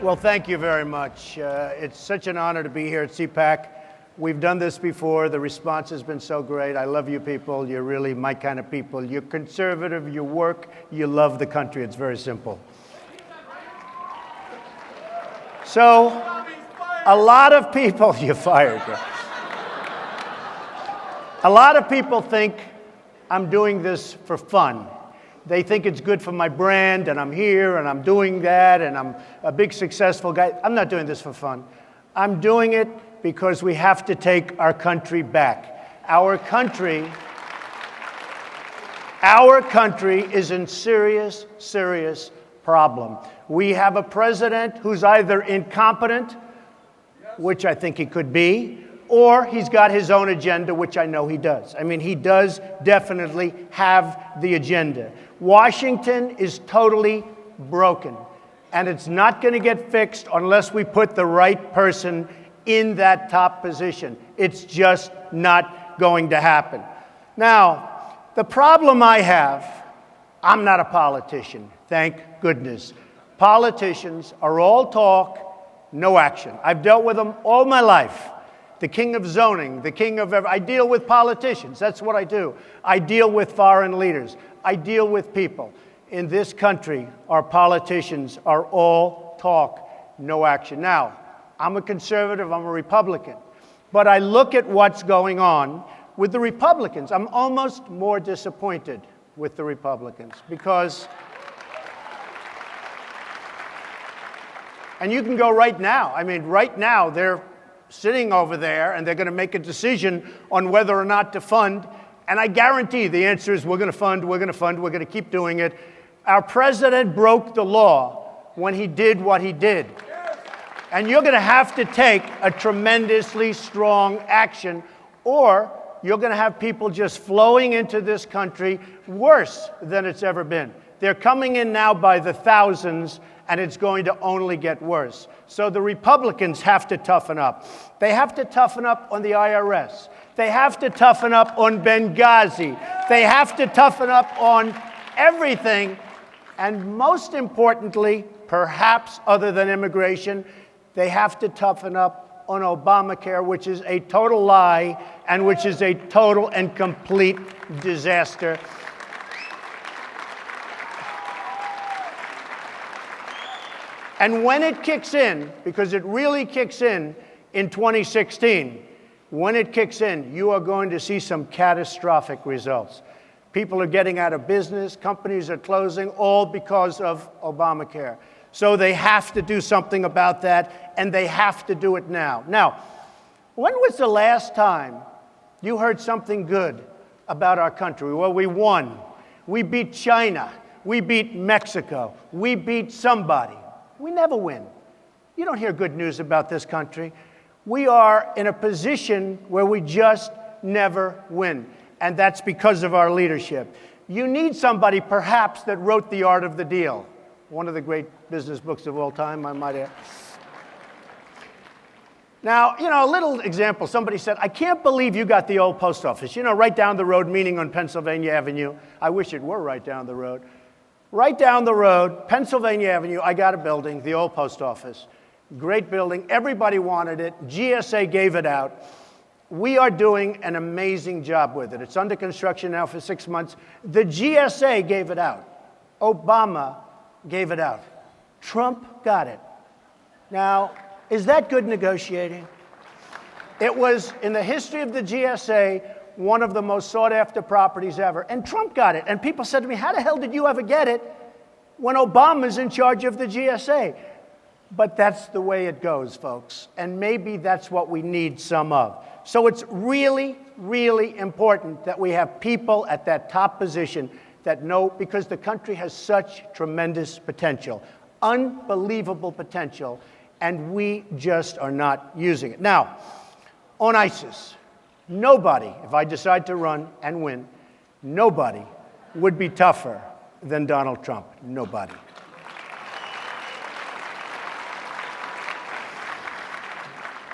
Well, thank you very much. It's such an honor to be here at CPAC. We've done this before. The response has been so great. I love you people. You're really my kind of people. You're conservative, you work, you love the country. It's very simple. So, a lot of people, you're fired. A lot of people think I'm doing this for fun. They think it's good for my brand, and I'm here, and I'm doing that, and I'm a big successful guy. I'm not doing this for fun. I'm doing it because we have to take our country back. Our country is in serious, serious problem. We have a president who's either incompetent, which I think he could be, or he's got his own agenda, which I know he does. I mean, he does definitely have the agenda. Washington is totally broken, and it's not going to get fixed unless we put the right person in that top position. It's just not going to happen. Now, the problem I have, I'm not a politician, thank goodness. Politicians are all talk, no action. I've dealt with them all my life. The king of zoning, the king of I deal with politicians. That's what I do. I deal with foreign leaders. I deal with people. In this country, our politicians are all talk, no action. Now, I'm a conservative, I'm a Republican. But I look at what's going on with the Republicans. I'm almost more disappointed with the Republicans because, and you can go right now. I mean, right now, they're sitting over there, and they're going to make a decision on whether or not to fund. And I guarantee the answer is we're going to fund, we're going to fund, we're going to keep doing it. Our president broke the law when he did what he did. And you're going to have to take a tremendously strong action, or you're going to have people just flowing into this country worse than it's ever been. They're coming in now by the thousands, and it's going to only get worse. So the Republicans have to toughen up. They have to toughen up on the IRS. They have to toughen up on Benghazi. They have to toughen up on everything. And most importantly, perhaps other than immigration, they have to toughen up on Obamacare, which is a total lie and which is a total and complete disaster. And when it kicks in, because it really kicks in 2016, when it kicks in, you are going to see some catastrophic results. People are getting out of business, companies are closing, all because of Obamacare. So they have to do something about that, and they have to do it now. Now, when was the last time you heard something good about our country? Well, we won. We beat China. We beat Mexico. We beat somebody. We never win. You don't hear good news about this country. We are in a position where we just never win, and that's because of our leadership. You need somebody, perhaps, that wrote The Art of the Deal, one of the great business books of all time, I might add. Now, a little example. Somebody said, I can't believe you got the old post office, right down the road, meaning on Pennsylvania Avenue. I wish it were right down the road. Right down the road, Pennsylvania Avenue, I got a building, the old post office. Great building. Everybody wanted it. GSA gave it out. We are doing an amazing job with it. It's under construction now for 6 months. The GSA gave it out. Obama gave it out. Trump got it. Now, is that good negotiating? It was, in the history of the GSA, one of the most sought-after properties ever. And Trump got it. And people said to me, how the hell did you ever get it when Obama's in charge of the GSA? But that's the way it goes, folks. And maybe that's what we need some of. So it's really, really important that we have people at that top position that know, because the country has such tremendous potential, unbelievable potential, and we just are not using it. Now, on ISIS, nobody, if I decide to run and win, nobody would be tougher than Donald Trump. Nobody.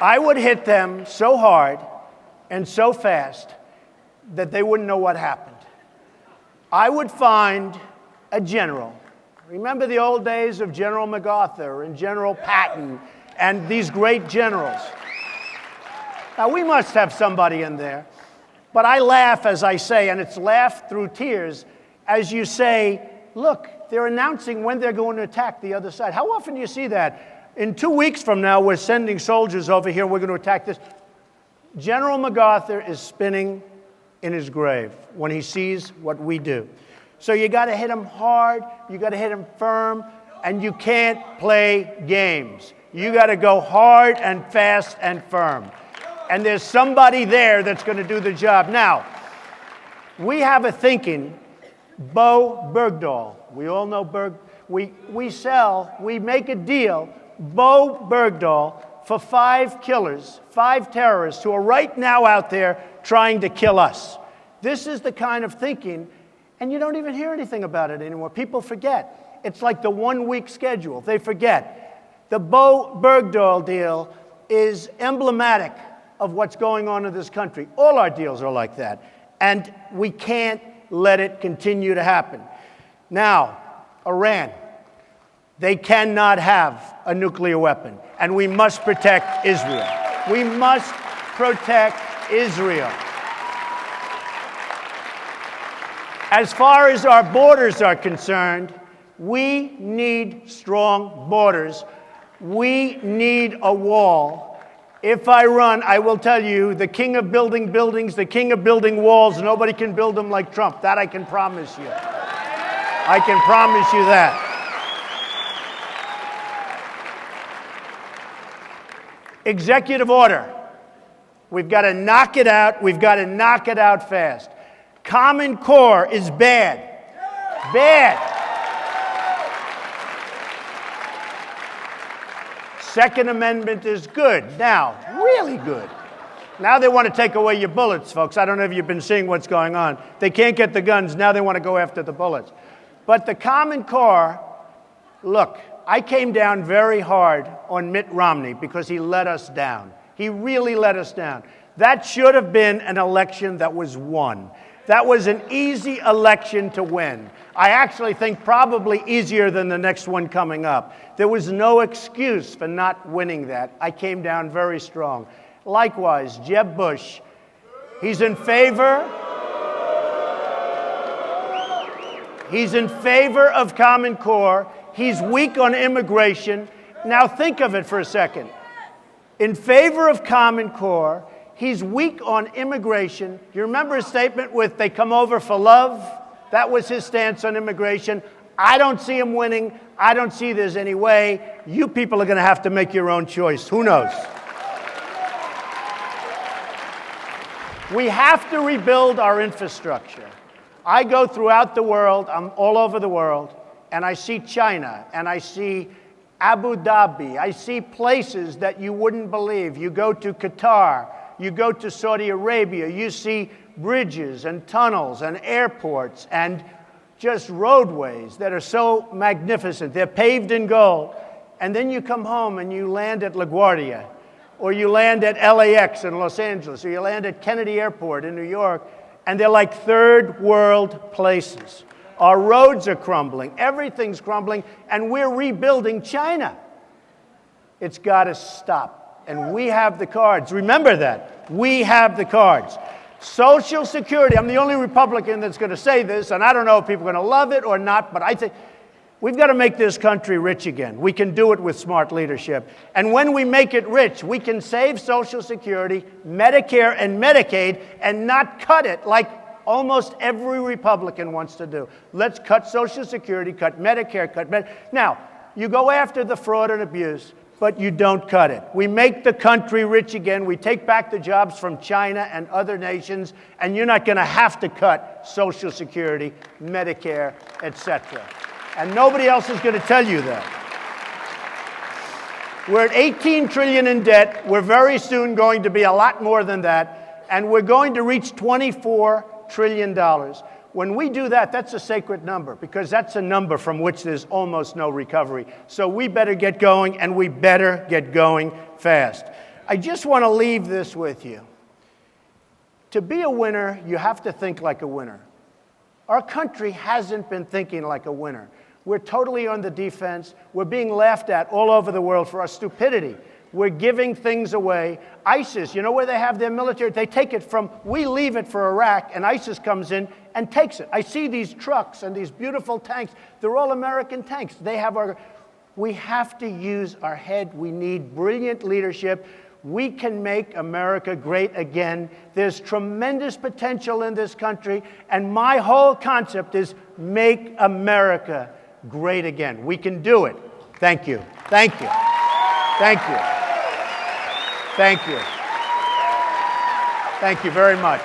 I would hit them so hard and so fast that they wouldn't know what happened. I would find a general Remember the old days of General MacArthur and General Patton and these great generals. Now, we must have somebody in there. But I laugh as I say, and it's laugh through tears, as you say, look, they're announcing when they're going to attack the other side. How often do you see that? In 2 weeks from now, we're sending soldiers over here, we're going to attack this. General MacArthur is spinning in his grave when he sees what we do. So you got to hit him hard, you got to hit him firm, and you can't play games. You got to go hard and fast and firm. And there's somebody there that's going to do the job. Now, we have a thinking, Bo Bergdahl. We all know we make a deal, Bo Bergdahl, for 5 killers, 5 terrorists who are right now out there trying to kill us. This is the kind of thinking, and you don't even hear anything about it anymore. People forget. It's like the 1-week schedule. They forget. The Bo Bergdahl deal is emblematic of what's going on in this country. All our deals are like that. And we can't let it continue to happen. Now, Iran, they cannot have a nuclear weapon. And we must protect Israel. We must protect Israel. As far as our borders are concerned, we need strong borders. We need a wall. If I run, I will tell you, the king of building buildings, the king of building walls, nobody can build them like Trump. That I can promise you. I can promise you that. Executive order. We've got to knock it out. We've got to knock it out fast. Common Core is bad. Bad. Second Amendment is good. Now, really good. Now they want to take away your bullets, folks. I don't know if you've been seeing what's going on. They can't get the guns. Now they want to go after the bullets. But the Common Core, look, I came down very hard on Mitt Romney because he let us down. He really let us down. That should have been an election that was won. That was an easy election to win. I actually think probably easier than the next one coming up. There was no excuse for not winning that. I came down very strong. Likewise, Jeb Bush, he's in favor. He's in favor of Common Core. He's weak on immigration. Now think of it for a second. In favor of Common Core, he's weak on immigration. You remember his statement with they come over for love? That was his stance on immigration. I don't see him winning. I don't see there's any way. You people are going to have to make your own choice. Who knows? We have to rebuild our infrastructure. I go throughout the world. I'm all over the world. And I see China. And I see Abu Dhabi. I see places that you wouldn't believe. You go to Qatar. You go to Saudi Arabia, you see bridges and tunnels and airports and just roadways that are so magnificent. They're paved in gold. And then you come home and you land at LaGuardia, or you land at LAX in Los Angeles, or you land at Kennedy Airport in New York, and they're like third world places. Our roads are crumbling. Everything's crumbling, and we're rebuilding China. It's got to stop. And we have the cards. Remember that. We have the cards. Social Security, I'm the only Republican that's going to say this, and I don't know if people are going to love it or not, but I think we've got to make this country rich again. We can do it with smart leadership. And when we make it rich, we can save Social Security, Medicare, and Medicaid, and not cut it like almost every Republican wants to do. Let's cut Social Security, cut Medicare, cut Medicaid. Now, you go after the fraud and abuse, but you don't cut it. We make the country rich again. We take back the jobs from China and other nations, and you're not going to have to cut Social Security, Medicare, etc. And nobody else is going to tell you that. We're at $18 trillion in debt. We're very soon going to be a lot more than that, and we're going to reach $24 trillion. When we do that, that's a sacred number, because that's a number from which there's almost no recovery. So we better get going, and we better get going fast. I just want to leave this with you. To be a winner, you have to think like a winner. Our country hasn't been thinking like a winner. We're totally on the defense. We're being laughed at all over the world for our stupidity. We're giving things away. ISIS, you know where they have their military? They take it from, we leave it for Iraq, and ISIS comes in and takes it. I see these trucks and these beautiful tanks. They're all American tanks. We have to use our head. We need brilliant leadership. We can make America great again. There's tremendous potential in this country, and my whole concept is make America great again. We can do it. Thank you. Thank you. Thank you. Thank you. Thank you very much.